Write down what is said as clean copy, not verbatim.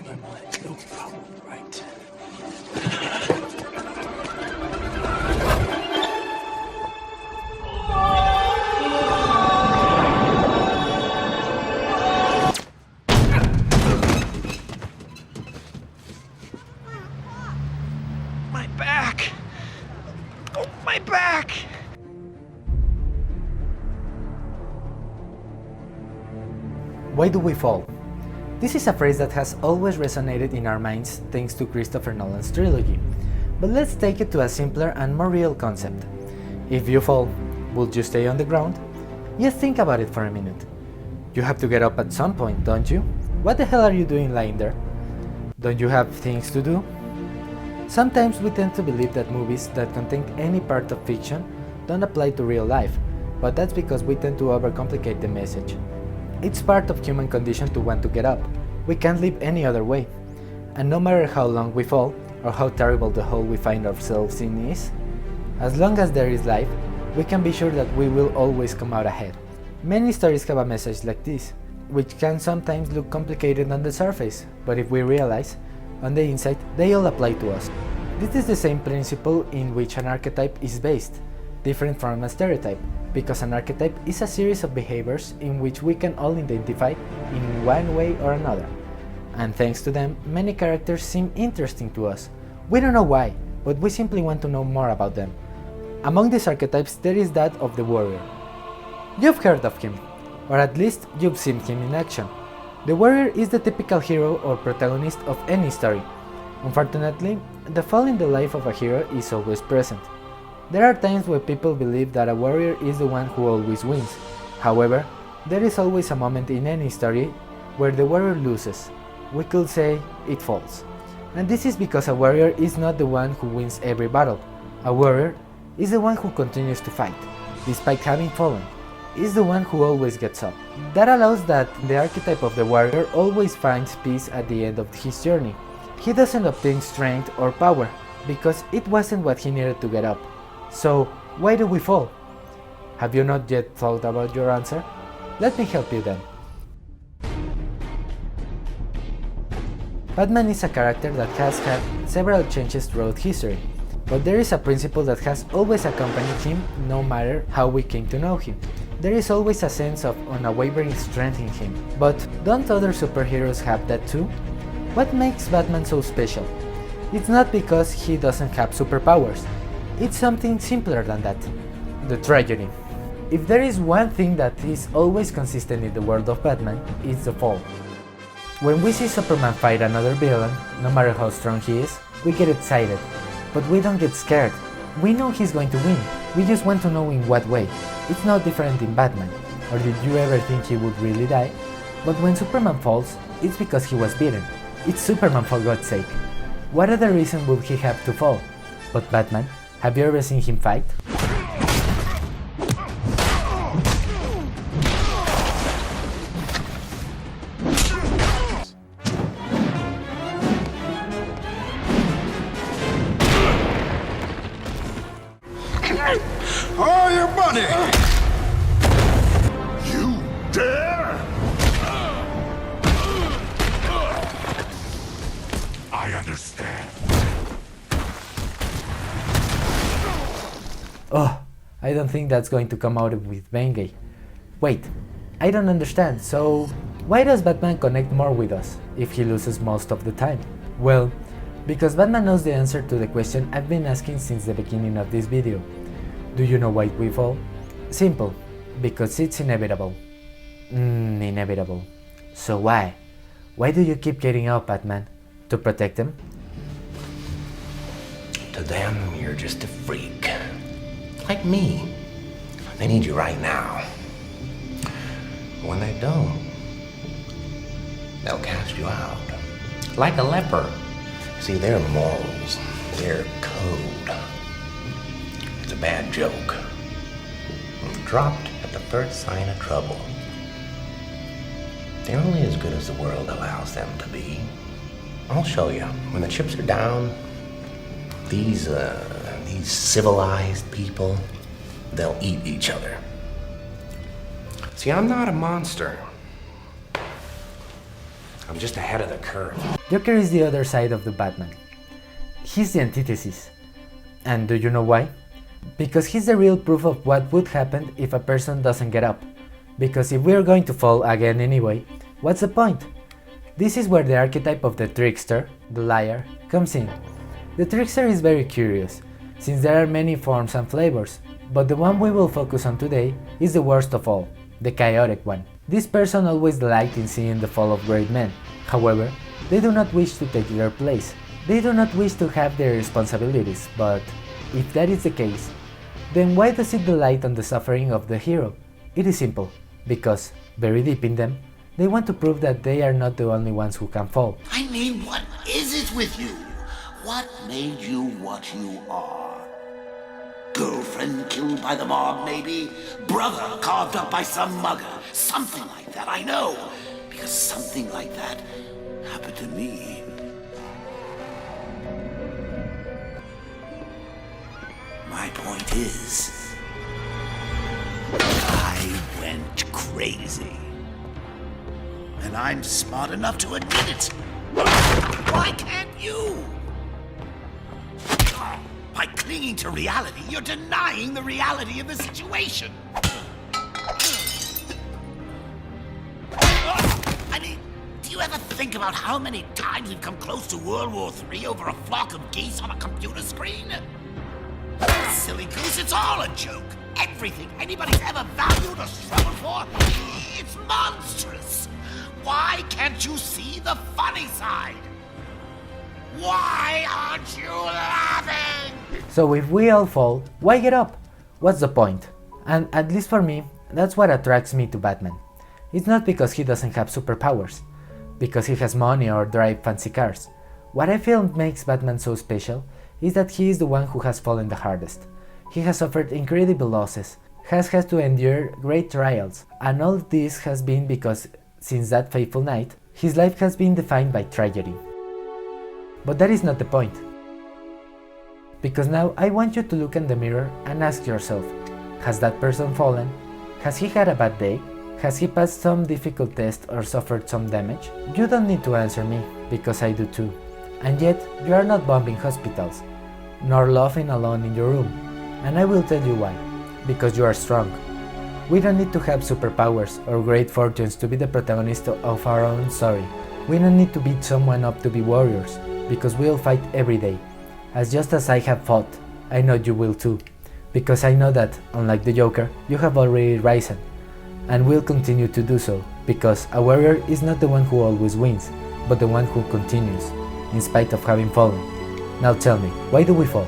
my mind. No problem, right? My back! Oh, my back! Why do we fall? This is a phrase that has always resonated in our minds thanks to Christopher Nolan's trilogy. But let's take it to a simpler and more real concept. If you fall, would you stay on the ground? Just think about it for a minute. You have to get up at some point, don't you? What the hell are you doing lying there? Don't you have things to do? Sometimes we tend to believe that movies that contain any part of fiction don't apply to real life, but that's because we tend to overcomplicate the message. It's part of human condition to want to get up. We can't live any other way. And no matter how long we fall, or how terrible the hole we find ourselves in is, as long as there is life, we can be sure that we will always come out ahead. Many stories have a message like this, which can sometimes look complicated on the surface, but if we realize, on the inside, they all apply to us. This is the same principle in which an archetype is based, different from a stereotype, because an archetype is a series of behaviors in which we can all identify in one way or another. And thanks to them, many characters seem interesting to us. We don't know why, but we simply want to know more about them. Among these archetypes, there is that of the warrior. You've heard of him, or at least you've seen him in action. The warrior is the typical hero or protagonist of any story. Unfortunately, the fall in the life of a hero is always present. There are times when people believe that a warrior is the one who always wins. However, there is always a moment in any story where the warrior loses. We could say it falls. And this is because a warrior is not the one who wins every battle. A warrior is the one who continues to fight, despite having fallen. Is the one who always gets up. That allows that the archetype of the warrior always finds peace at the end of his journey. He doesn't obtain strength or power, because it wasn't what he needed to get up. So, why do we fall? Have you not yet thought about your answer? Let me help you then. Batman is a character that has had several changes throughout history, but there is a principle that has always accompanied him no matter how we came to know him. There is always a sense of unwavering strength in him. But don't other superheroes have that too? What makes Batman so special? It's not because he doesn't have superpowers. It's something simpler than that. The tragedy. If there is one thing that is always consistent in the world of Batman, it's the fall. When we see Superman fight another villain, no matter how strong he is, we get excited. But we don't get scared. We know he's going to win. We just want to know in what way. It's no different in Batman. Or did you ever think he would really die? But when Superman falls, it's because he was beaten. It's Superman, for God's sake. What other reason would he have to fall? But Batman, have you ever seen him fight? Oh, your money! You dare? I understand. Oh, I don't think that's going to come out with Bengay. Wait, I don't understand, so why does Batman connect more with us if he loses most of the time? Well, because Batman knows the answer to the question I've been asking since the beginning of this video. Do you know why we fall? Simple, because it's inevitable. Inevitable. So why? Why do you keep getting up, Batman? To protect them? To them, you're just a freak. Like me. They need you right now. When they don't, they'll cast you out. Like a leper. See, their morals, their code. It's a bad joke. Dropped at the first sign of trouble. They're only as good as the world allows them to be. I'll show you. When the chips are down, these civilized people, they'll eat each other. See, I'm not a monster. I'm just ahead of the curve. Joker is the other side of the Batman. He's the antithesis. And do you know why? Because he's the real proof of what would happen if a person doesn't get up. Because if we're going to fall again anyway, what's the point? This is where the archetype of the trickster, the liar, comes in. The trickster is very curious, since there are many forms and flavors, but the one we will focus on today is the worst of all, the chaotic one. This person always delights in seeing the fall of great men. However, they do not wish to take their place. They do not wish to have their responsibilities, but if that is the case, then why does it delight on the suffering of the hero? It is simple, because, very deep in them, they want to prove that they are not the only ones who can fall. I mean, what is it with you? What made you what you are? Girlfriend killed by the mob, maybe? Brother carved up by some mugger? Something like that, I know. Because something like that happened to me. My point is, I went crazy. And I'm smart enough to admit it. Why can't you? By clinging to reality, you're denying the reality of the situation. I mean, do you ever think about how many times we've come close to World War III over a flock of geese on a computer screen? Silly goose, it's all a joke. Everything anybody's ever valued or struggled for, it's monstrous. Why can't you see the funny side? Why aren't you laughing? So if we all fall, why get up? What's the point? And at least for me, that's what attracts me to Batman. It's not because he doesn't have superpowers, because he has money or drive fancy cars. What I feel makes Batman so special is that he is the one who has fallen the hardest. He has suffered incredible losses, has had to endure great trials, and all this has been because, since that fateful night, his life has been defined by tragedy. But that is not the point. Because now I want you to look in the mirror and ask yourself, has that person fallen? Has he had a bad day? Has he passed some difficult test or suffered some damage? You don't need to answer me, because I do too. And yet, you are not bombing hospitals, nor laughing alone in your room. And I will tell you why. Because you are strong. We don't need to have superpowers or great fortunes to be the protagonist of our own story. We don't need to beat someone up to be warriors, because we'll fight every day. As just as I have fought, I know you will too. Because I know that, unlike the Joker, you have already risen, and will continue to do so, because a warrior is not the one who always wins, but the one who continues, in spite of having fallen. Now tell me, why do we fall?